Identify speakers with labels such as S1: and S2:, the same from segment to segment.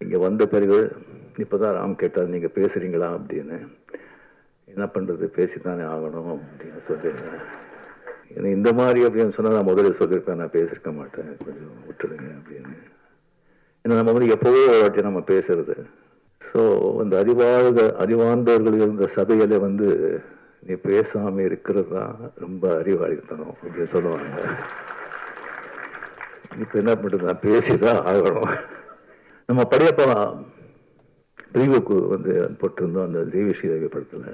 S1: இங்கே வந்த பிறகு இப்போதான் ராம் கேட்டார், நீங்கள் பேசுகிறீங்களா அப்படின்னு. என்ன பண்ணுறது, பேசித்தானே ஆகணும் அப்படின்னு சொல்லியிருந்தேன். ஏன்னா இந்த மாதிரி அப்படின்னு சொன்னால் நான் முதல்ல சொல்லியிருப்பேன், நான் பேசியிருக்க மாட்டேன், கொஞ்சம் விட்டுடுங்க அப்படின்னு. ஏன்னா நம்ம வந்து எப்போவோ ஒரு வாட்டி நம்ம பேசுறது. ஸோ அந்த அறிவார்ந்தவர்கள் இருந்த சபையில வந்து நீ பேசாம இருக்கிறது தான் ரொம்ப அறிவாளித்தனம் அப்படின்னு சொல்லுவாங்க. இப்ப என்ன பண்றது, நான் பேசிதான் ஆகணும். நம்ம படையப்பா பிரிவுக்கு வந்து போட்டிருந்தோம் அந்த தேவிஸ்ரீ தேவி படத்துல.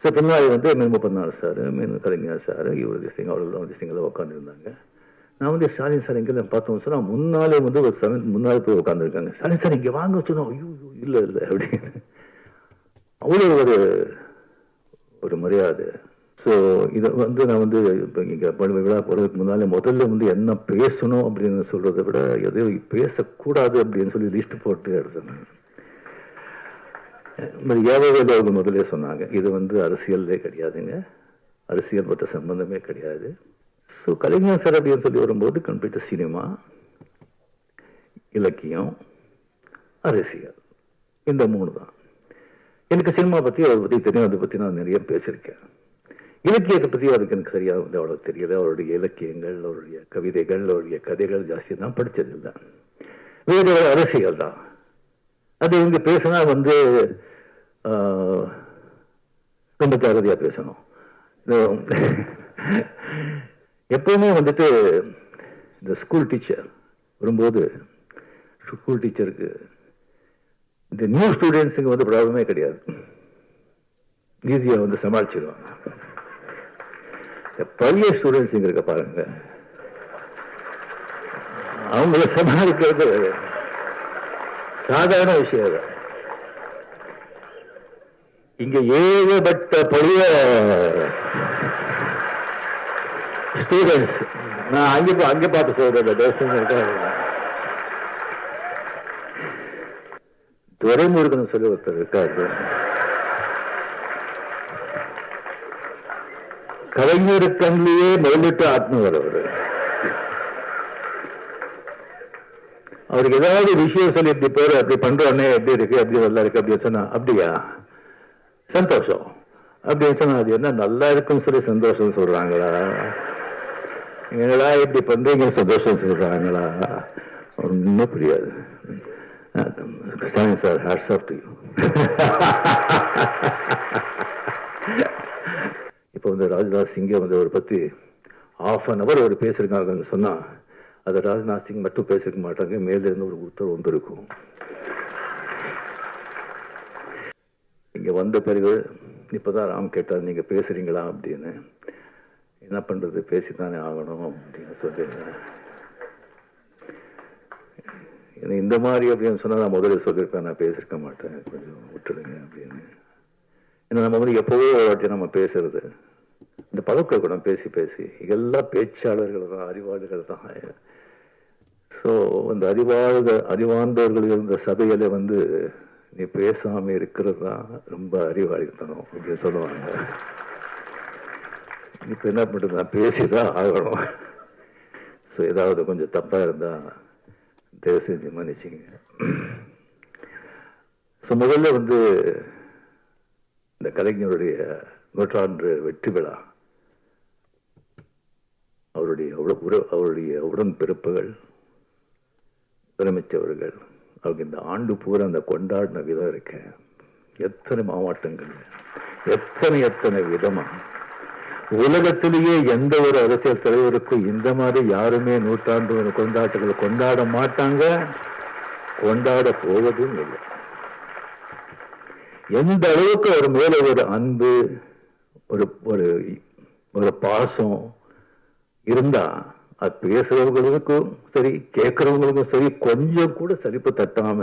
S1: ஸோ பின்னாடி வந்து மீன் சார், மீன் கலைஞர் சார், இவர் திசைங்க அவ்வளோ திசைங்கெல்லாம் உட்காந்துருந்தாங்க. நான் வந்து ஸ்டாலின் சார் எங்கே பார்த்தோம் சொன்னா முன்னாலே வந்து ஒரு 7 முன்னாலே போய் உட்காந்துருக்காங்க. ஸ்டாலின் சார் இங்கே வாங்க சொன்னோம். ஐயோ இல்லை இல்லை அப்படின்னு அவ்வளோ ஒரு மரியாதை. ஸோ இதை வந்து நான் வந்து இப்போ இங்கே விழா போகிறதுக்கு முன்னாலே முதல்ல வந்து என்ன பேசணும் அப்படின்னு சொல்றதை விட எதையோ பேசக்கூடாது அப்படின்னு சொல்லி லிஸ்ட் போட்டு எடுத்தேன். ஏதாவது அவங்க முதலே சொன்னாங்க, இது வந்து அரசியல்லே கிடையாதுங்க, அரசியல் பற்ற சம்பந்தமே கிடையாது. ஸோ கலைஞர் சார் அப்படின்னு சொல்லி வரும்போது கம்ப்ளீட்டாக சினிமா, இலக்கியம், அரசியல், இந்த 3 தான். எனக்கு சினிமா பற்றி அவரை பற்றி தெரியும், அதை பற்றி நான் நிறைய பேசியிருக்கேன். இலக்கியத்தை பற்றி அவருக்கு எனக்கு சரியாக வந்து அவ்வளோ தெரியல. அவருடைய இலக்கியங்கள், அவருடைய கவிதைகள், அவருடைய கதைகள் ஜாஸ்தி தான் படித்ததில்லை. வேறு அரசியல் தான். அது இங்கே பேசினா வந்து ரொம்ப ஜாகிரதையாக பேசணும். எப்பவுமே வந்துட்டு இந்த ஸ்கூல் டீச்சர் வரும்போது ஸ்கூல் டீச்சருக்கு இந்த நியூ ஸ்டூடெண்ட்ஸுக்கு வந்து ப்ராப்ளமே கிடையாது, ஈஸியா வந்து சமாளிச்சிடுவாங்க. பழைய ஸ்டூடெண்ட்ஸ் இருக்க பாருங்க, அவங்கள சமாளிக்கிறது சாதாரண விஷயம். இங்க ஏகப்பட்ட பழைய ஸ்டூடெண்ட்ஸ், நான் அங்கே பார்த்து சொல்றேன். துரைமுருகன் சொல்லி ஒருத்தர் இருக்காரு, கலைஞர் கண்ணிலேயே முதலிட்டு ஆத்மவர் அவரு. அவருக்கு ஏதாவது விஷயம் சொல்லி இப்படி பேரு அப்படி பண்றோன்னே எப்படி இருக்கு, அப்படி நல்லா இருக்கு அப்படின்னு சொன்னா அப்படியா சந்தோஷம் அப்படின்னு சொன்னா அது என்ன நல்லா இருக்குன்னு சொல்லி சந்தோஷம் சொல்றாங்களா, என்னடா இப்படி பண்றீங்க சந்தோஷம் சொல்றாங்களா, ஒன்றும் புரியாது. Sir hats off to you. இப்போ வந்து ராஜ்நாத் சிங்கை வந்து ஒரு பத்தி ½ அவர் பேசியிருக்காங்கன்னு சொன்னா அதை ராஜ்நாத் சிங் மட்டும் பேசிருக்க மாட்டாங்க, மேல இருந்து ஒரு உத்தரவு வந்திருக்கும். இங்க வந்த பிறகு இப்பதான் ராம் கேட்டார், நீங்க பேசுறீங்களா அப்படின்னு. என்ன பண்றது, பேசித்தானே ஆகணும் அப்படின்னு சொல்லியிருந்தேன். இந்த மாதிரி அப்படின்னு சொன்னா நான் முதல்ல சொல்லியிருப்பேன், நான் பேசியிருக்க மாட்டேன், கொஞ்சம் விட்டுடுங்க அப்படின்னு. ஏன்னா நம்ம வந்து எப்போவோ ஒரு வாட்டி நம்ம பேசுறது, இந்த பழக்கம் கூட பேசி பேசி இதெல்லாம் பேச்சாளர்கள் தான், அறிவாளிகள் தான். ஸோ அந்த அறிவார்ந்தவர்கள் இருந்த சபையில வந்து நீ பேசாம இருக்கிறது தான் ரொம்ப அறிவாளித்தனம் அப்படின்னு சொல்லுவாங்க. இப்ப என்ன பண்றது, நான் பேசிதான் ஆகணும். ஸோ ஏதாவது கொஞ்சம் தப்பா இருந்தா தயவு செஞ்சு மன்னிச்சிங்க. ஸோ முதல்ல வந்து இந்த கலைஞருடைய 100ஆண்டு வெற்றி விழா, அவருடைய உடன்பிறப்புகள், முதலமைச்சவர்கள், அவருக்கு இந்த ஆண்டு பூரா அந்த கொண்டாடின விதம் இருக்க, எத்தனை மாவட்டங்கள், எத்தனை விதமா. உலகத்திலேயே எந்த ஒரு அரசியல் தலைவருக்கும் இந்த மாதிரி யாருமே 100ஆண்டு கொண்டாட்டங்களை கொண்டாட மாட்டாங்க, கொண்டாட போவதும் இல்லை. எந்த அளவுக்கு அவர் மேல ஒரு அன்பு, ஒரு பாசம் இருந்தா அது பேசுறவங்களுக்கும் சரி கேட்கறவங்களுக்கும் சரி கொஞ்சம் கூட சலிப்பு தட்டாம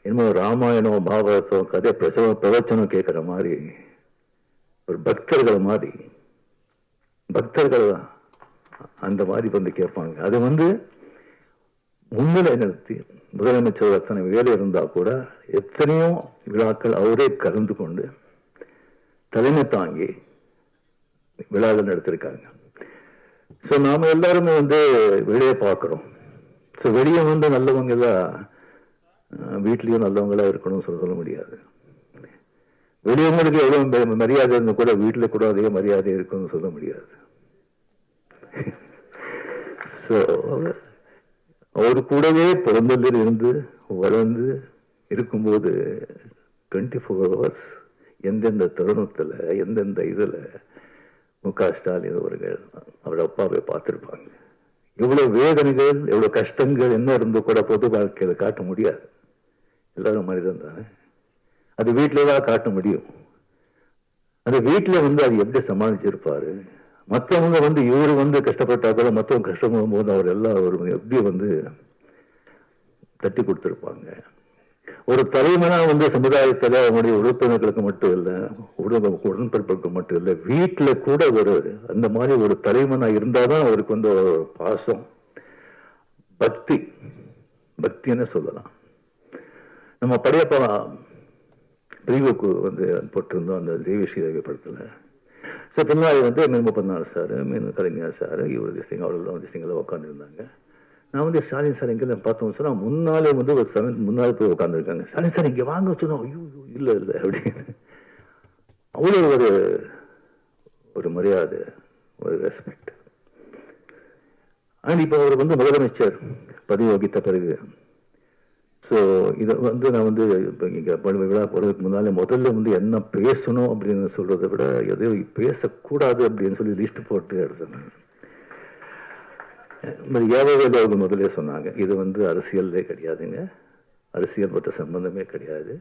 S1: என்னமோ ராமாயணம் மகாபாரதம் கதை பிரவச்சனம் கேட்கிற மாதிரி ஒரு பக்தர்கள் அந்த மாதிரி வந்து கேட்பாங்க. அது வந்து முன்னிலை நிறுத்தி முதலமைச்சர் அத்தனை வேலை இருந்தா கூட எத்தனையோ விழாக்கள் அவரே கலந்து கொண்டு தலைமை தாங்கி விழாக்கள் நடத்திருக்காங்க. ஸோ நாம எல்லாருமே வந்து வெளியே பார்க்கிறோம். ஸோ வெளியே வந்து நல்லவங்க எல்லாம் வீட்லேயும் நல்லவங்களா இருக்கணும்னு சொல்ல முடியாது. வெளியவங்களுக்கு எவ்வளவு மரியாதை இருந்து கூட வீட்டில் கூட அதே மரியாதை இருக்குன்னு சொல்ல முடியாது. ஸோ அவர் கூடவே பிறந்ததில் இருந்து வளர்ந்து இருக்கும்போது 24 hours எந்தெந்த தருணத்தில் எந்தெந்த இதில் முக ஸ்டாலின் அவர்கள் அவர் அப்பாவை பார்த்துருப்பாங்க. எவ்வளவு வேதனைகள் எவ்வளவு கஷ்டங்கள் என்ன இருந்து கூட பொது வாழ்க்கையில காட்ட முடியாது. எல்லாரும் மனிதன் தானே. அது வீட்டில தான் காட்ட முடியும். அந்த வீட்டில் அது எப்படி சமாளிச்சிருப்பாரு. மற்றவங்க இவரு கஷ்டப்பட்டா கூட மற்றவங்க கஷ்டப்படும் போது அவர் எல்லாம் ஒரு எப்படி தட்டி கொடுத்துருப்பாங்க. ஒரு தலைவனா சமுதாயத்தில் அவனுடைய உறுப்பினர்களுக்கு மட்டும் இல்லை, உடன்பிறப்புக்கு மட்டும் இல்லை, வீட்டில் கூட அந்த மாதிரி ஒரு தலைவனா இருந்தாதான் அவருக்கு ஒரு பாசம், பக்தின்னு சொல்லலாம். நம்ம படையப்பா பிரிவுக்கு போட்டிருந்தோம் அந்த தெய்வஸ்ரீதேவி படத்துல. ஸோ பின்னாடி M34 சார், கலைஞர் சார், இவர் திசிங்க அவரெல்லாம் திசிங்கெல்லாம் உட்காந்துருந்தாங்க. நான் ஸ்டாலின் சார் எங்கே பார்த்தோம் சொன்னா முன்னாலே ஒரு 7th முன்னாலே போய் உட்காந்துருக்காங்க. ஸ்டாலின் சார் இங்கே வாங்க சொன்னோம். ஐயோ இல்லை அப்படின்னு அவ்வளோ ஒரு மரியாதை, ஒரு ரெஸ்பெக்ட். அண்ட் இப்போ அவர் முதலமைச்சர் பதவி வகித்த பிறகு ஸோ இதை நான் இப்போ இங்கே விழா போகிறதுக்கு முன்னாலே முதல்ல என்ன பேசணும் அப்படின்னு சொல்றதை விட எதையும் பேசக்கூடாது அப்படின்னு சொல்லி லிஸ்ட் போட்டு எடுத்தேன். ஏதாவது அவங்க முதலே சொன்னாங்க, இது அரசியலே கிடையாதுங்க, அரசியல் பற்ற சம்பந்தமே கிடையாது,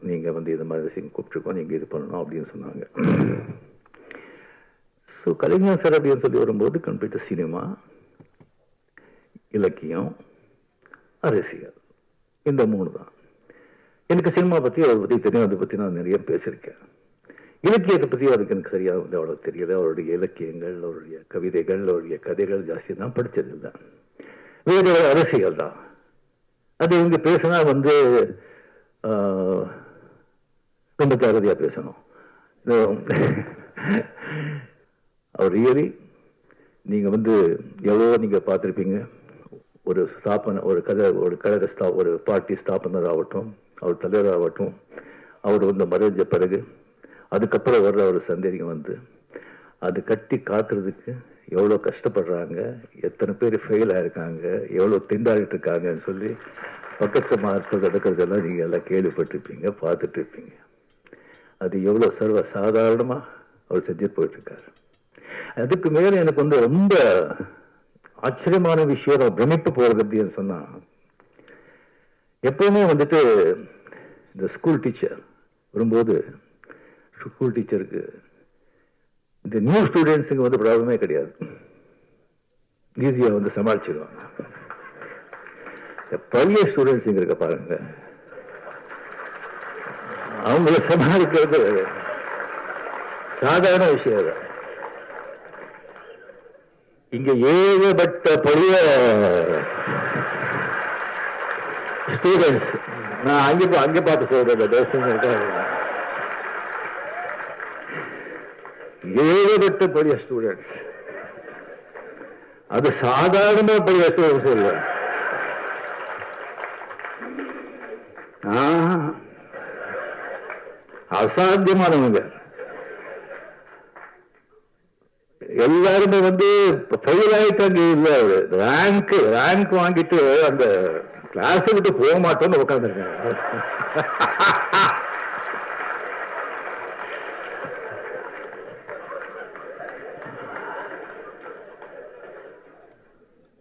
S1: நீங்க இது மாதிரி கூப்பிட்டுருக்கோம், நீங்க இது பண்ணணும் அப்படின்னு சொன்னாங்க. ஸோ கலைஞர் சார் அப்படின்னு சொல்லி வரும்போது கம்ப்ளீட்டாக சினிமா, இலக்கியம், அரசியல், இந்த 3 தான். எனக்கு சினிமா பற்றி அதை பற்றி தெரியும், அதை பற்றி நான் நிறைய பேசியிருக்கேன். இலக்கியத்தை பற்றி அதுக்கு எனக்கு சரியா அவ்வளோ தெரியல. அவருடைய இலக்கியங்கள், அவருடைய கவிதைகள், அவருடைய கதைகள் ஜாஸ்தி தான் படித்ததில்லை. வேறு அரசியல் தான். அது இங்கே பேசினா ரொம்ப ஜாகிரதையா பேசணும். அவர் ரியலி நீங்க எவ்வளோ நீங்க பார்த்துருப்பீங்க. ஒரு ஸ்தாபன ஒரு கழக ஒரு பார்ட்டி ஸ்தாபனர் ஆகட்டும், அவர் தலைவர் ஆகட்டும், அவர் மறைஞ்ச பிறகு அதுக்கப்புறம் வர்ற ஒரு சந்தேகம் அது கட்டி காக்குறதுக்கு எவ்வளோ கஷ்டப்படுறாங்க, எத்தனை பேர் ஃபெயில் ஆயிருக்காங்க, எவ்வளோ திண்டாடிட்டு இருக்காங்கன்னு சொல்லி பக்கத்து மாற்றம் நடக்கிறதெல்லாம் நீங்க எல்லாம் கேள்விப்பட்டிருப்பீங்க, பார்த்துட்டு இருப்பீங்க. அது எவ்வளோ சர்வ சாதாரணமா அவர் செஞ்சு போயிட்டு இருக்காரு. அதுக்கு மேல எனக்கு ரொம்ப ஆச்சரியமான விஷயம், பிரமிப்பு போறது அப்படின்னு சொன்னா, எப்பவுமே இந்த ஸ்கூல் டீச்சர் வரும்போது ஸ்கூல் டீச்சருக்கு இந்த நியூ ஸ்டூடெண்ட்ஸுக்கு ப்ராப்ளமே கிடையாது, ஈஸியா சமாளிச்சிடுவாங்க. பழைய ஸ்டூடெண்ட்ஸ் இருக்க பாருங்க, அவங்கள சமாளிக்கிறது சாதாரண விஷயம். இங்க ஏகப்பட்ட பழைய ஸ்டூடெண்ட்ஸ், நான் அங்க பார்த்து சொல்றேன், ஏகப்பட்ட பழைய ஸ்டூடெண்ட்ஸ், அது சாதாரண பழைய ஸ்டூடெண்ட்ஸ் இல்லை, அசாத்தியமானவங்க. எல்லாருமே ஃபெயில் ஆயிட்டாங்க. இல்ல ரேங்க் வாங்கிட்டு அந்த கிளாஸ் விட்டு போக மாட்டோம்னு உட்காந்துருக்காங்க.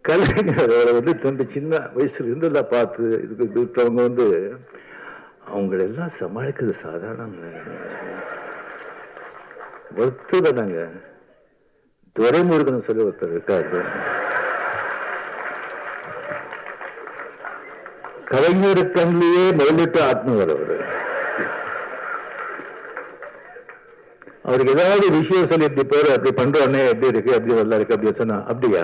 S1: கலைஞர் சின்ன வயசுல இருந்து பார்த்து இதுக்கு இருக்கிறவங்க அவங்களெல்லாம் சமாளிக்கிறது சாதாரண ஒருத்ததாங்க. துரைமுருகன் சொல்லி ஒருத்தர் இருக்காரு, கலைஞர் கண்ணிலேயே முதலிட்டு ஆத்மவர். அவருக்கு ஏதாவது விஷயம் சொல்லி இப்படி பேரு அப்படி பண்றோன்னே எப்படி இருக்கு, அப்படி நல்லா இருக்கு அப்படின்னு சொன்னா, அப்படியா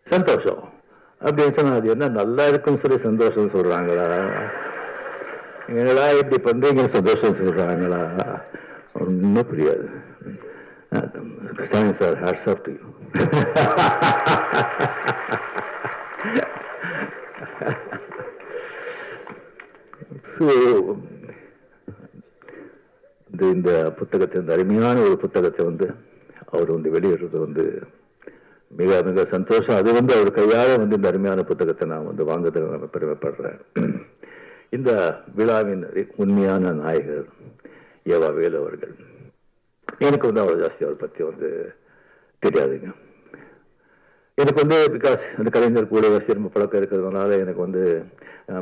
S1: சந்தோஷம் அப்படின்னு சொன்னா, அது என்ன நல்லா இருக்குன்னு சொல்லி சந்தோஷம் சொல்றாங்களா, என்னடா இப்படி பண்றீங்கன்னு சந்தோஷம் சொல்றாங்களா, ஒன்னும் புரியாது. Sir, hats off to you. இந்த புத்தகத்தை, இந்த அருமையான ஒரு புத்தகத்தை வந்து அவர் வந்து வெளியிடுறது வந்து மிக மிக சந்தோஷம். அது வந்து அவர் கையால வந்து இந்த அருமையான புத்தகத்தை நான் வந்து வாங்குறதுக்கு நான் பெருமைப்படுறேன். இந்த விழாவின் உண்மையான நாயகர் ஏவா வேலு அவர்கள். எனக்கு வந்து அவர் ஜாஸ்தி அவர் பற்றி வந்து தெரியாதுங்க. எனக்கு வந்து பிகாஸ் அந்த கலைஞர் கூட சிறும பழக்கம் இருக்கிறதுனால எனக்கு வந்து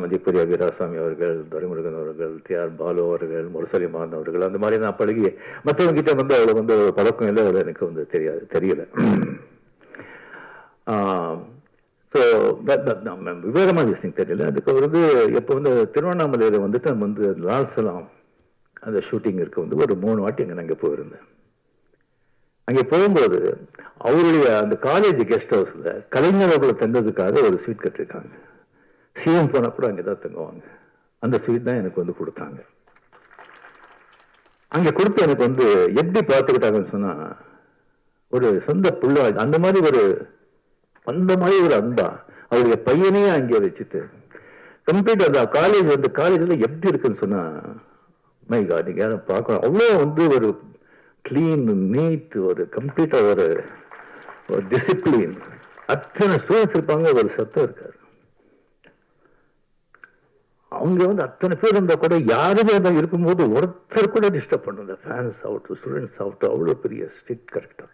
S1: மதிப்புரிய வீராசாமி அவர்கள், துரைமுருகன் அவர்கள், டி.ஆர். பாலு அவர்கள், முரசலிமான் அவர்கள், அந்த மாதிரி நான் பழகி மற்றவங்க கிட்ட வந்து அவ்வளோ வந்து பழக்கம் இல்லை. அதில் எனக்கு வந்து தெரியல. ஸோ விவரமாக விஷயம் தெரியல. அதுக்கு வந்து எப்போ வந்து திருவண்ணாமலையில் வந்துட்டு நம்ம வந்து லால்சலாம் அந்த ஷூட்டிங் இருக்க வந்து ஒரு 3 வாட்டி அங்கே நான் அங்கே போயிருந்தேன். அங்கே போகும்போது அவருடைய அந்த காலேஜ் கெஸ்ட் ஹவுஸ்ல கலைஞர் அவர்களை தந்ததுக்காக ஒரு ஸ்வீட் கட்டிருக்காங்க. சிஎம் போனா கூட அங்கேதான் தங்குவாங்க. அந்த ஸ்வீட் தான் எனக்கு வந்து கொடுத்தாங்க. அங்க கொடுத்து எனக்கு வந்து எப்படி பார்த்துக்கிட்டாங்கன்னு சொன்னா, ஒரு சொந்த புள்ள அந்த மாதிரி ஒரு அன்பா அவருடைய பையனையே அங்கே வச்சுட்டு கம்ப்ளீட் அந்த காலேஜ் வந்து காலேஜ்ல எப்படி இருக்குன்னு சொன்னா, மை காட், நீங்க யாரும் பார்க்கணும். அவ்வளோ வந்து ஒரு கிளீன், நீட், ஒரு கம்ப்ளீட்டா ஒரு டிசிப்ளின். அத்தனை ஸ்டூடெண்ட்ஸ் இருப்பாங்க, ஒரு சத்தம் இருக்காரு. அவங்க வந்து அத்தனை பேர் இருந்தா கூட யாருமே இருக்கும்போது ஒருத்தர் கூட டிஸ்டர்ப் பண்ணுங்க. ஃபேன்ஸ் ஆகட்டும், ஸ்டூடெண்ட்ஸ் ஆகட்டும், அவ்வளோ பெரிய ஸ்ட்ரிக்ட் கரெக்டா.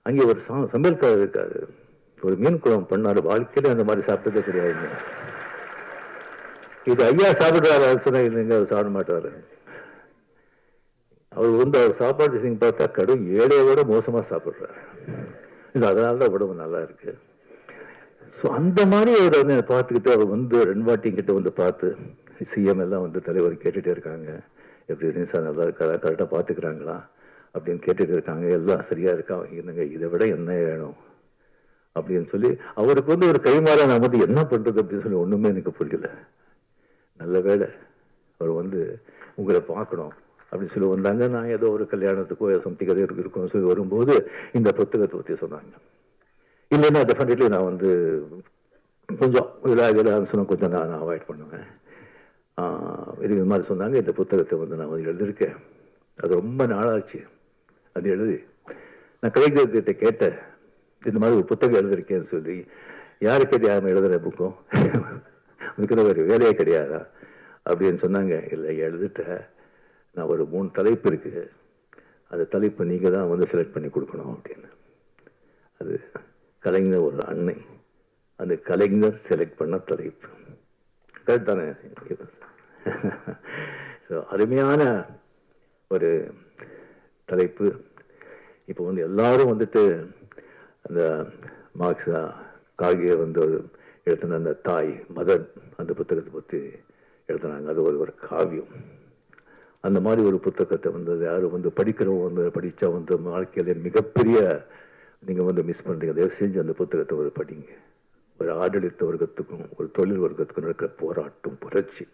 S1: அங்கே ஒரு சமையல்காரர் இருக்காரு, ஒரு மீன் குழம்பு பண்ணாரு. வாழ்க்கையில அந்த மாதிரி சாப்பிட்டதே கிடையாது. இது ஐயா சாப்பிடுறாரு சொன்னா இல்லைங்க, அவர் சாப்பிட மாட்டாரு. அவர் வந்து அவர் சாப்பாடு விஷயம் பார்த்தா கடும் ஏழையோட மோசமா சாப்பிடுறாரு. இது அதனாலதான் உடம்பு நல்லா இருக்கு. ஸோ அந்த மாதிரி அவர் வந்து பார்த்துக்கிட்டு அவர் வந்து 2 வாட்டி கிட்ட வந்து பார்த்து சிஎம் எல்லாம் வந்து தலைவர் கேட்டுட்டே இருக்காங்க, எப்படி சார் நல்லா இருக்காரா, கரெக்டாக பார்த்துக்கிறாங்களா அப்படின்னு கேட்டுட்டு இருக்காங்க. எல்லாம் சரியா இருக்கா, என்னங்க இதை விட என்ன வேணும் அப்படின்னு சொல்லி அவருக்கு வந்து ஒரு கைமாற நான் வந்து என்ன பண்றது அப்படின்னு சொல்லி ஒண்ணுமே எனக்கு புரியல. நல்ல வேலை அவர் வந்து உங்களை பார்க்கணும் அப்படின்னு சொல்லி வந்தாங்க. நான் ஏதோ ஒரு கல்யாணத்துக்கோ சம்திங் கதை இருக்குன்னு சொல்லி வரும்போது இந்த புத்தகத்தை பற்றி சொன்னாங்க. இல்லைன்னா டெஃபினெட்லி நான் வந்து கொஞ்சம் இதில் சொன்ன கொஞ்சம் நான் அவாய்ட் பண்ணுவேன். இது மாதிரி சொன்னாங்க. இந்த புத்தகத்தை வந்து நான் வந்து எழுதியிருக்கேன். அது ரொம்ப நாளாச்சு அது எழுதி. நான் கலைஞர்கிட்ட கேட்டேன், இந்த மாதிரி ஒரு புத்தகம் எழுதியிருக்கேன்னு சொல்லி. யாருக்கு யாரும் எழுதுற புக்கும் இருக்கிற ஒரு வேலையே கிடையாதா அப்படின்னு சொன்னாங்க. இல்லை எழுதிட்டேன், நான் ஒரு 3 தலைப்பு இருக்கு, அந்த தலைப்பு நீங்க தான் வந்து செலக்ட் பண்ணி கொடுக்கணும் அப்படின்னு. அது கலைஞர் ஒரு அன்னை, அந்த கலைஞர் செலக்ட் பண்ண தலைப்பு கரெக்ட் தானே? அருமையான ஒரு தலைப்பு. இப்போ வந்து எல்லாரும் வந்துட்டு அந்த மார்க்ஸா காகிய வந்து எழுத்தின அந்த தாய் மதர் அந்த புத்தகத்தை பற்றி எழுதினாங்க. அது ஒரு காவியம். அந்த மாதிரி ஒரு புத்தகத்தை வந்து யாரும் வந்து படிக்கிறவங்க வந்து படிச்சா வந்து வாழ்க்கையில மிகப்பெரிய நீங்க வந்து மிஸ் பண்றீங்க. தயவு செஞ்சு அந்த புத்தகத்தை ஒரு படிங்க. ஒரு ஆடளித்த வர்க்கத்துக்கும் ஒரு தொழில் வர்க்கத்துக்கும் இருக்கிற போராட்டம், புரட்சி,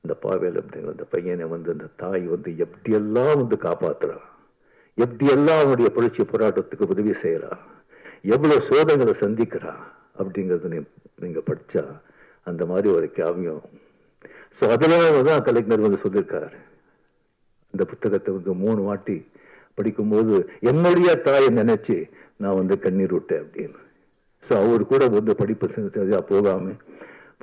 S1: அந்த பாவேல் அப்படிங்கிற அந்த பையனை வந்து அந்த தாய் வந்து எப்படியெல்லாம் வந்து காப்பாத்துறா, எப்படியெல்லாம் அவனுடைய புரட்சி போராட்டத்துக்கு உதவி செய்யறா, எவ்வளவு சோதனைகளை சந்திக்கிறா அப்படிங்கறது நீங்க படிச்சா அந்த மாதிரி ஒரு காவியம். ஸோ அதனாலதான் கலைஞர் வந்து சொல்லியிருக்காரு. இந்த புத்தகத்தை வந்து 3 வாட்டி படிக்கும்போது என்னுடைய தாயை நினைச்சு நான் வந்து கண்ணீர் விட்டேன் அப்படின்னு. ஸோ அவரு கூட வந்து படிப்பு போகாம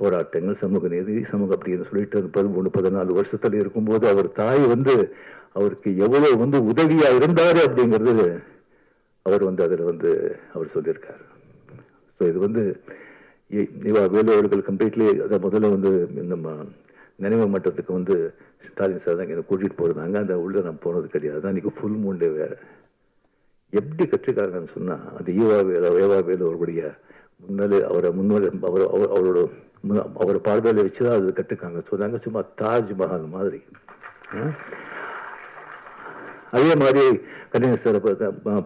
S1: போராட்டங்கள், சமூக நீதி, சமூக அப்படின்னு சொல்லிட்டு 13-14 வருஷத்துல இருக்கும்போது அவர் தாய் வந்து அவருக்கு எவ்வளவு வந்து உதவியா இருந்தாரு அப்படிங்கிறது அவர் வந்து அதுல வந்து அவர் சொல்லியிருக்காரு. ஸோ இது வந்து வேலு அவர்கள் கம்ப்ளீட்லி அதை முதல்ல வந்து நம்ம நினைவு மட்டத்துக்கு வந்து ஸ்டாலின் சார் தான் கூட்டிட்டு போயிருந்தாங்க. அந்த உள்ள நான் போனது கிடையாது. அன்னைக்கு ஃபுல் மூண்டே வேற. எப்படி கற்றுக்காங்கன்னு சொன்னா, அது ஏவா வேலு அவருடைய அவர் பார்வையில வச்சுதான் அது கற்றுக்காங்க சொன்னாங்க. சும்மா தாஜ்மஹால் மாதிரி. அதே மாதிரி கலைஞர் சார்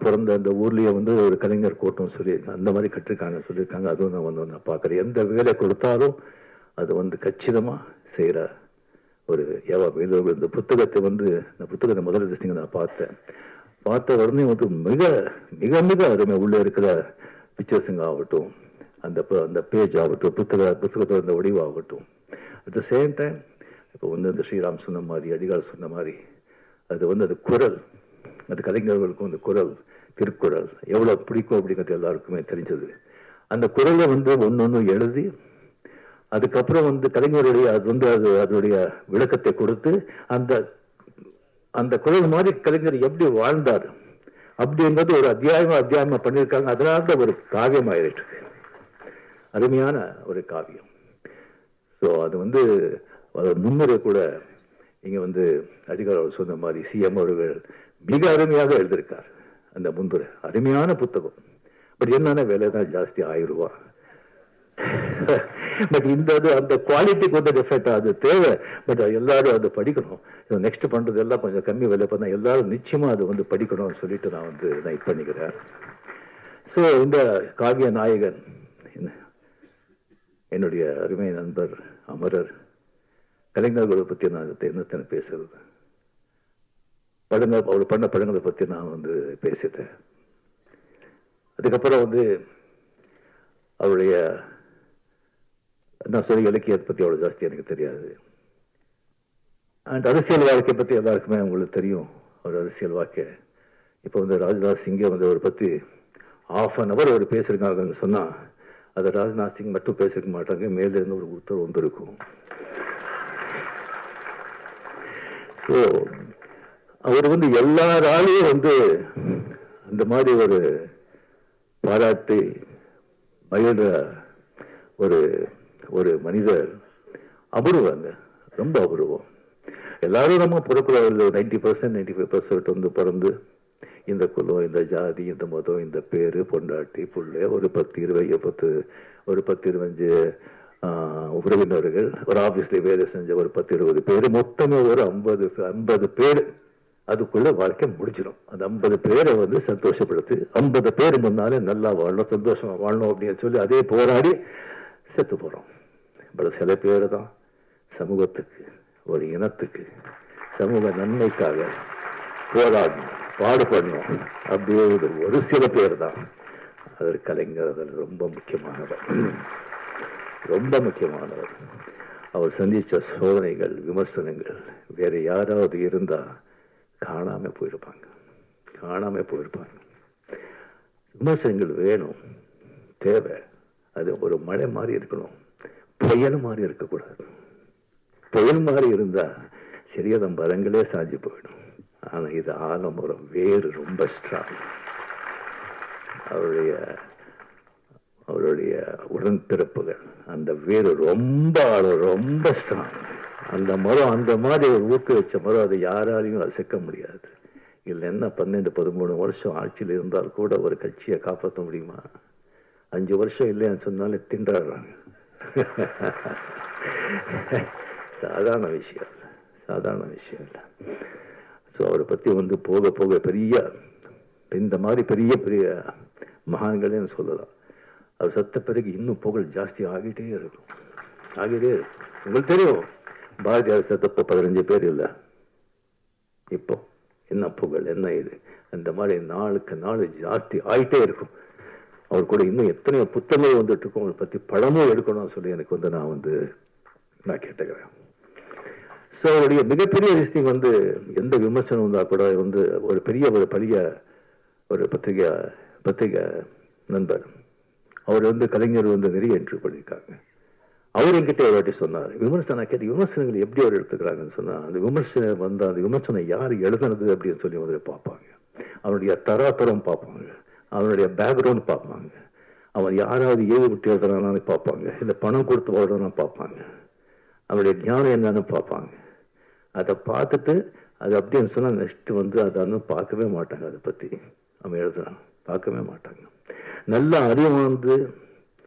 S1: பிறந்த அந்த ஊர்லயே வந்து ஒரு கலைஞர் கோட்டம் சொல்லி அந்த மாதிரி கற்றுக்காங்க சொல்லியிருக்காங்க. அதுவும் நான் வந்து நான் பார்க்குறேன். எந்த வேலை கொடுத்தாலும் அது வந்து கச்சிதமா செய்யற ஒரு ஏவா வேலு. இந்த புத்தகத்தை வந்து இந்த புத்தகத்தை முதல் திசைங்க நான் பார்த்த உடனே வந்து மிக மிக மிக அருமை. உள்ள இருக்கிற பிக்சர்ஸுங்க ஆகட்டும், அந்த பேஜ் ஆகட்டும், புத்தகத்தோட அந்த வடிவாகட்டும். அட் த சேம் டைம் இப்போ இந்த ஸ்ரீராம் சொன்ன மாதிரி, அடிகால் சொன்ன மாதிரி, அது குரல், அது கலைஞர்களுக்கும் அந்த குரல், திருக்குறள் எவ்வளோ பிடிக்கும் அப்படிங்கிறது எல்லாருக்குமே தெரிஞ்சது. அந்த குரலை ஒன்னொன்னு எழுதி அதுக்கப்புறம் கலைஞருடைய அதனுடைய விளக்கத்தை கொடுத்து அந்த குரல் மாதிரி கலைஞர் எப்படி வாழ்ந்தார் அப்படின்றது ஒரு அத்தியாயமா பண்ணியிருக்காங்க. அதனால ஒரு காவியம் ஆயிருக்கு, அருமையான ஒரு காவியம். ஸோ அது முன்னுரை கூட இங்க அடிகார் அவர் சொன்ன மாதிரி சிஎம் அவர்கள் மிக அருமையாக எழுதியிருக்கார். அந்த முன்னுரை அருமையான புத்தகம். பட் என்னன்னா விலை தான் ஜாஸ்தி, 1000 ரூபாய். பட் அந்த குவாலிட்டிக்கு டிஃபெக்ட் அது தேவை. பட் எல்லாரும் அதை படிக்கணும். நெக்ஸ்ட் பண்றது எல்லாம் கொஞ்சம் கம்மி விலை பண்ணா எல்லாரும் நிச்சயமா அது படிக்கணும்னு சொல்லிட்டு நான் நான் இது பண்ணிக்கிறேன். ஸோ இந்த காவிய நாயகன் என்னுடைய அருமை நண்பர் அமரர். கலைஞர்களை பற்றி நான் என்னத்தனை பேசுறது, படங்கள் அவர் பண்ண படங்களை பற்றி நான் பேசிட்டேன். அதுக்கப்புறம் அவருடைய நான் சொல்லி இலக்கியத்தை பற்றி அவ்வளோ ஜாஸ்தி எனக்கு தெரியாது. அண்ட் அரசியல் வாழ்க்கையை பற்றி எல்லாருக்குமே உங்களுக்கு தெரியும். அவர் அரசியல் வாழ்க்கை இப்போ ராஜ்நாத் சிங்கை அவரை பற்றி ½ அவர் பேசியிருக்காங்கன்னு சொன்னால் அதை ராஜ்நாத் சிங் மட்டும் பேசிருக்க மாட்டாங்க, மேலே இருந்து ஒரு உத்தரவு இருக்கும். ஸோ அவர் எல்லாராலையும் அந்த மாதிரி ஒரு பாராட்டி மகிழ்ற ஒரு மனிதர் அபூர்வங்க, ரொம்ப அபூர்வம். எல்லாரும் நம்ம பிறக்கிற 90% 95% பிறந்து இந்த குலம், இந்த ஜாதி, இந்த மதம், இந்த பேரு, பொண்டாட்டி, புள்ளை, ஒரு 10-25 உறவினர்கள், ஒரு ஆபீஸ்ல வேலை செஞ்ச ஒரு 10-20 பேர், மொத்தமே ஒரு 50 பேர் அதுக்குள்ள வாழ்க்கை முடிச்சிடும். அந்த 50 பேரை சந்தோஷப்படுத்தி 50 பேர் முன்னாலே நல்லா வாழணும், சந்தோஷமா வாழணும் அப்படின்னு சொல்லி அதே போராடி செத்து போறோம். பட் சில பேர் தான் சமூகத்துக்கு, ஒரு இனத்துக்கு, சமூக நன்மைக்காக போராடணும், பாடுபடணும். அப்படியே ஒரு சில பேர் தான். அது கலைஞர் அதில் ரொம்ப முக்கியமானவர், ரொம்ப முக்கியமானவர். அவர் சந்திச்ச சோதனைகள், விமர்சனங்கள் வேற யாராவது இருந்தா காணாம போயிருப்பாங்க. விமர்சனங்கள் வேணும், தேவை. அது ஒரு மழை மாதிரி இருக்கணும், புயல் மாதிரி இருக்கக்கூடாது. புயல் மாதிரி இருந்தா சரியா மரங்களே சாஞ்சி போயிடும். ஆனா இது ஆலமரம் வேறு ரொம்ப ஸ்ட்ராங். அவருடைய உடன்பிறப்புகள், அந்த வேறு ரொம்ப ரொம்ப ஸ்ட்ராங். அந்த மரம் அந்த மாதிரி ஒரு ஊக்க வச்ச மரம், அதை யாராலையும் அசைக்க முடியாது. இல்லைன்னா 12-13 வருஷம் ஆட்சியில் இருந்தால் கூட ஒரு கட்சியை காப்பாற்ற முடியுமா? 5 வருஷம் இல்லைன்னு சொன்னாலே திண்டாடுறாங்க. சாதாரண விஷயம் இல்லை. ஸோ அவரை பற்றி போக போக பெரிய இந்த மாதிரி பெரிய பெரிய மகான்களேன்னு சொல்லலாம். அவர் செத்த பிறகு இன்னும் புகழ் ஜாஸ்தி ஆகிட்டே இருக்கும். உங்களுக்கு தெரியும், பாரதியார் செத்தப்போ 15 பேர் இல்லை. இப்போ என்ன புகழ், என்ன இது, அந்த மாதிரி நாளுக்கு நாள் ஜாஸ்தி ஆகிட்டே இருக்கும். அவர் கூட இன்னும் எத்தனையோ புத்தகங்கள் வந்துட்டு இருக்கும். அவரை பற்றி படமும் எடுக்கணும்னு சொல்லி எனக்கு நான் கேட்டுக்கிறேன். ஸோ அவருடைய மிகப்பெரிய விஷயம் எந்த விமர்சனம் வந்தால் கூட ஒரு பெரிய ஒரு பத்திரிகை நண்பர் அவர் கலைஞர் நிறைய இன்டர்வியூ பண்ணியிருக்காங்க. அவர் என்கிட்ட ஒரு வாட்டி சொன்னார், விமர்சனம் கேட்டு விமர்சனங்கள் எப்படி அவர் எடுத்துக்கிறாங்கன்னு சொன்னால், அந்த விமர்சனம் அந்த விமர்சனம் யார் எழுதுனது அப்படின்னு சொல்லி பார்ப்பாங்க. அவனுடைய தராதரம் பார்ப்பாங்க, அவனுடைய பேக்ரவுண்ட் பார்ப்பாங்க, அவன் யாராவது ஏவி விட்டு எழுதுறானான்னு பார்ப்பாங்க, இல்லை பணம் கொடுத்து வாழ்றான்னு பார்ப்பாங்க, அவனுடைய ஞானம் என்னன்னு பார்ப்பாங்க. அதை பார்த்துட்டு அது அப்படின்னு சொன்னால் நெக்ஸ்ட் அதை பார்க்கவே மாட்டாங்க. அதை பற்றி அவன் எழுதுறான் பார்க்கவே மாட்டாங்க. நல்லா அறிவு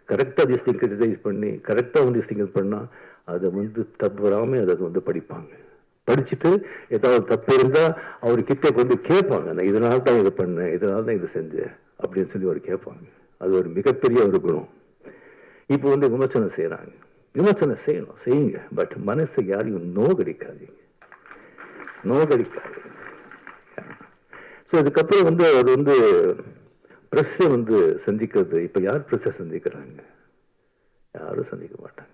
S1: கரெக்டாக திஸ்டிங் கிரிட்டிசைஸ் பண்ணி கரெக்டாக திஸ்டிங் பண்ணால் அதை தப்புறாமல் அதை படிப்பாங்க. படிச்சுட்டு ஏதாவது தப்பு இருந்தால் அவர்கிட்ட கேட்பாங்க, நான் இதனால தான் இதை பண்ணேன், இதனால தான் இதை செஞ்சேன் அப்படின்னு சொல்லி அவர் கேட்பாங்க. அது ஒரு மிகப்பெரிய ஒரு குணம். இப்போ விமர்சனம் செய்யறாங்க, விமர்சனம் செய்யுங்க. பட் மனசு யாரையும் நோகடிக்காதீங்க. ஸோ அதுக்கப்புறம் அவர் பிரஸ்ஸை சந்திக்கிறது. இப்போ யார் பிரஸ்ஸை சந்திக்கிறாங்க? யாரும் சந்திக்க மாட்டாங்க.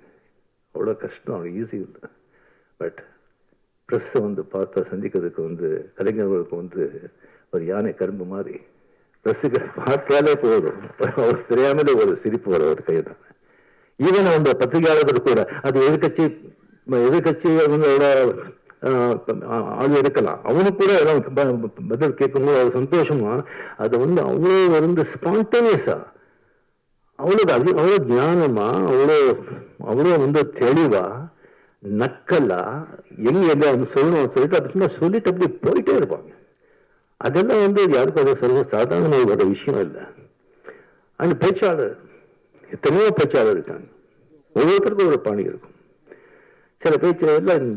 S1: அவ்வளோ கஷ்டம், அவ்வளோ ஈஸி இல்லை. பட் ப்ரெஸ்ஸை பார்த்தா சந்திக்கிறதுக்கு கலைஞர்களுக்கு ஒரு யானை கரும்பு மாதிரி ப்ரெஸ்ஸுக்கு பார்த்தாலே போதும், அவர் தெரியாமலே ஒரு சிரிப்பு வர ஒரு கை தான். ஈவன் அந்த பத்திரிகையாளர்கள் கூட அது எதிர்கட்சி ஆள் இருக்கலாம், அவனுக்கு கூட பதில் கேட்கும்போது அது சந்தோஷமா அதை அவ்வளோ ஸ்பான்டேனியஸா, அவ்வளோ ஞானமா, அவ்வளோ தெளிவா, நக்கலா, எங்க சொல்லணும் சொல்லிட்டு அப்படி சொல்லிட்டு அப்படி போயிட்டே இருப்பாங்க. அதெல்லாம் யாருக்கும் அது சர்வ சாதாரண ஒரு விஷயம் இல்லை. அந்த பேச்சாளர், எத்தனையோ பேச்சாளர் இருக்காங்க, ஒவ்வொருத்தருக்கும் ஒரு பாணி இருக்கும். சில பேச்சு எல்லாம்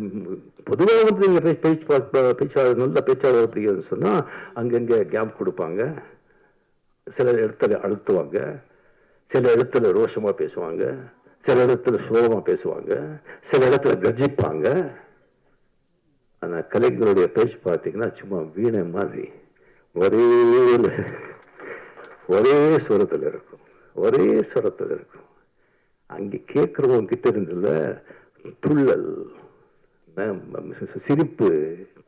S1: பொதுவாக நீங்க பேச்சாளர் நல்ல பேச்சாளர் அப்படிங்கிறது சொன்னா அங்கங்க கேப் கொடுப்பாங்க, சில இடத்துல அழுத்துவாங்க, சில இடத்துல ரோஷமா பேசுவாங்க, சில இடத்துல சோகமா பேசுவாங்க, சில இடத்துல கர்ஜிப்பாங்க. ஆனா கலைஞருடைய பேச்சு பார்த்தீங்கன்னா சும்மா வீணை மாதிரி ஒரே சுரத்தில் இருக்கும், ஒரே சுரத்தில் இருக்கும். அங்கே கேட்கிறவங்க கிட்ட இருந்துல துள்ளல், சிரிப்பு,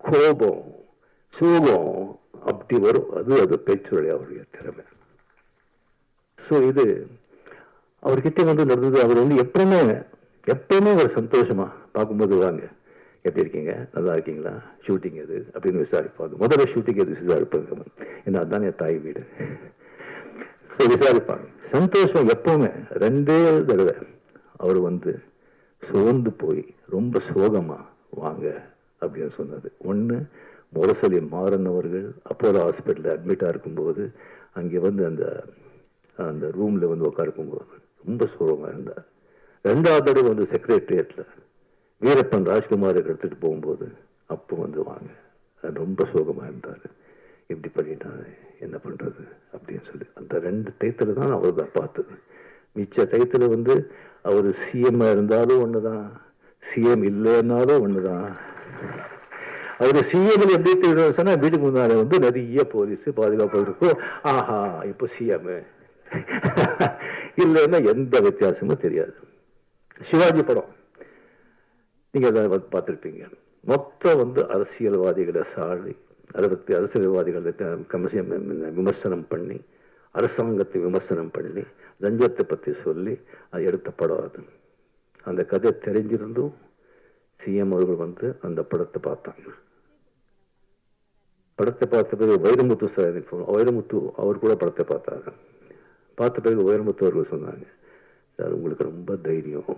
S1: கோபம், சோகம் அப்படி வரும். அது பேச்சுடைய அவருடைய திறமை. ஸோ இது அவர்கிட்ட நடந்தது. அவர் எப்பவுமே ஒரு சந்தோஷமா பார்க்கும்போது, வாங்க எப்படி இருக்கீங்க, நல்லா இருக்கீங்களா, ஷூட்டிங் எது அப்படின்னு விசாரிப்பாங்க. முதல்ல ஷூட்டிங் எது விசாரிப்பாங்க, ஏன்னா அதுதான் என் தாய் வீடு. விசாரிப்பாங்க. சந்தோஷம் எப்பவுமே. 2 தடவை அவர் சோர்ந்து போய் ரொம்ப சோகமா வாங்க அப்படின்னு சொன்னது. ஒண்ணு முரசொலி மாறன் அவர்கள் அப்போலோ ஹாஸ்பிட்டல் அட்மிட்டா இருக்கும்போது அங்கே அந்த ரூம்ல உட்காருக்கும்போது ரொம்ப சோகமா இருந்தார். 2வது தடவை செக்ரட்டரியேட்ல வீரப்பன் ராஜ்குமார் எடுத்துட்டு போகும்போது அப்போ வாங்க, ரொம்ப சோகமா இருந்தாரு, இப்படி பண்ணிட்டாரு, என்ன பண்றது அப்படின்னு சொல்லி அந்த 2 டயத்துல தான் அவர் தான் பார்த்தது. மிச்ச டயத்துல அவர் சிஎம் இருந்தாலும் ஒண்ணுதான், சிஎம் இல்லைன்னாலும் ஒண்ணுதான். அவரு சிஎம் எப்படி சொன்னா வீட்டுக்கு முன்னால நிறைய போலீஸ் பாதுகாப்பு இருக்கும். ஆஹா இப்போ சிஎம் இல்லைன்னா எந்த வித்தியாசமும் தெரியாது. சிவாஜி படம் நீங்க பார்த்திருப்பீங்க. மொத்தம் அரசியல்வாதிகளை சாடி அரசியல்வாதிகளை விமர்சனம் பண்ணி, அரசாங்கத்தை விமர்சனம் பண்ணி, லஞ்சத்தை பத்தி சொல்லி அது எடுத்த படம். அது அந்த கதை தெரிஞ்சிருந்தும் சிஎம் அவர்கள் அந்த படத்தை பார்த்தாங்க. படத்தை பார்த்த பிறகு வைரமுத்து சார், வைரமுத்து அவர் கூட படத்தை பார்த்தாங்க. பார்த்த பிறகு வைரமுத்து அவர்கள் சொன்னாங்க, சார் உங்களுக்கு ரொம்ப தைரியம்,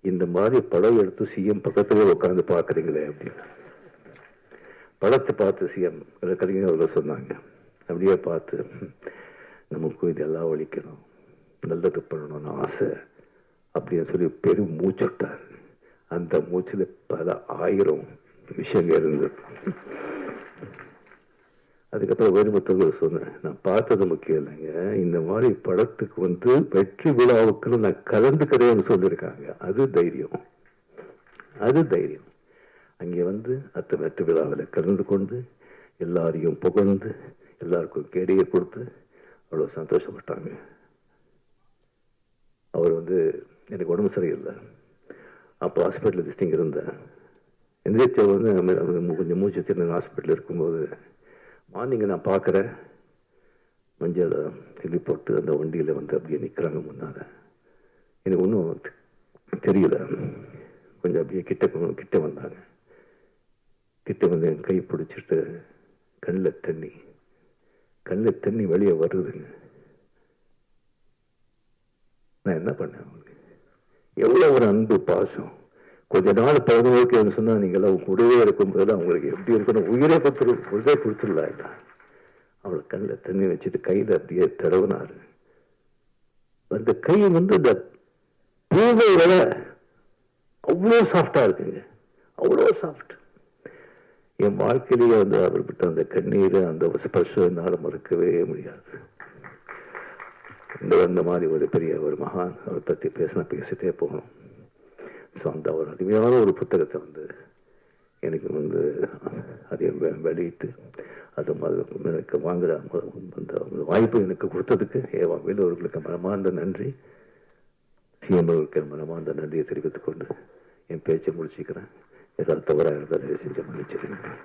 S1: இந்த மாதிரி படம் எடுத்து சிஎம் பக்கத்துல உட்கார்ந்து பாக்குறீங்களே அப்படின்னு. படத்தை பார்த்து சிஎம் கலைஞர் அவர்கள் சொன்னாங்க, அப்படியே பார்த்து நமக்கும் இதெல்லாம் ஒழிக்கணும், நல்லது பண்ணணும்னு ஆசை அப்படின்னு சொல்லி பெரும் மூச்சுட்டார். அந்த மூச்சுல பல 1000 விஷயங்கள் இருந்தது. அதுக்கப்புறம் வைரமுத்தவர்கள் சொன்னேன், நான் பார்த்தது முக்கியம் இல்லைங்க, இந்த மாதிரி படத்துக்கு வெற்றி விழாவுக்கு நான் கலந்துக்கிறேன்னு சொல்லியிருக்காங்க, அது தைரியம், அது தைரியம். அங்கே அத்த வெற்றி விழாவில் கலந்து கொண்டு எல்லாரையும் புகழ்ந்து எல்லாருக்கும் கேடியை கொடுத்து அவ்வளோ சந்தோஷப்பட்டாங்க. அவர் எனக்கு உடம்பு சரியில்லை, அப்போ ஹாஸ்பிட்டல் விசிட்டிங் இருந்தேன். எந்திரிச்ச கொஞ்சம் மூச்சு திறன் ஹாஸ்பிட்டல் இருக்கும்போது மார்னிங் நான் பார்க்குறேன், மஞ்சளை கிள்ளி போட்டு அந்த வண்டியில் அப்படியே நிற்கிறாங்க முன்னால. எனக்கு ஒன்றும் தெரியல. கொஞ்சம் அப்படியே கிட்ட வந்தாங்க. கிட்ட என் கை பிடிச்சிட்டு கண்ணில் தண்ணி வெளியே வருதுங்க. நான் என்ன பண்ணேன், அவங்களுக்கு எவ்வளோ ஒரு அன்பு பாசம். கொஞ்ச நாள் பிறந்தவருக்கு சொன்னா நீங்களாம் கூடவே இருக்கும்போது அவங்களுக்கு எப்படி இருக்கணும், உயிரே கொடுத்துடலாம். அவளை கண்ணில் தண்ணி வச்சுட்டு கையில அப்படியே தடவினாரு. அந்த கை இந்த பூவை விட அவ்வளோ சாஃப்டா இருக்குங்க, அவ்வளோ சாஃப்ட். என் வாழ்க்கையிலேயே அவர் விட்ட அந்த கண்ணீர், அந்த ஸ்பர்ஷம் என்னால் மறக்கவே முடியாது. இந்த மாதிரி ஒரு பெரிய ஒரு மகான் அவரை பற்றி பேசிட்டே போகணும். ஸோ அந்த ஒரு அருமையான ஒரு புத்தகத்தை எனக்கு அதை வெளியிட்டு அது எனக்கு வாங்குற அந்த வாய்ப்பு எனக்கு கொடுத்ததுக்கு வேலூர்களுக்கு மனமார்ந்த நன்றி. சிஎம்ஓக்கு மூலமாக அந்த நன்றியை தெரிவித்துக் கொண்டு என் பேச்சை முடிச்சுக்கிறேன். ஏதாவது தவறாக இருந்தால் செஞ்ச மன்னிச்சிருக்கேன்.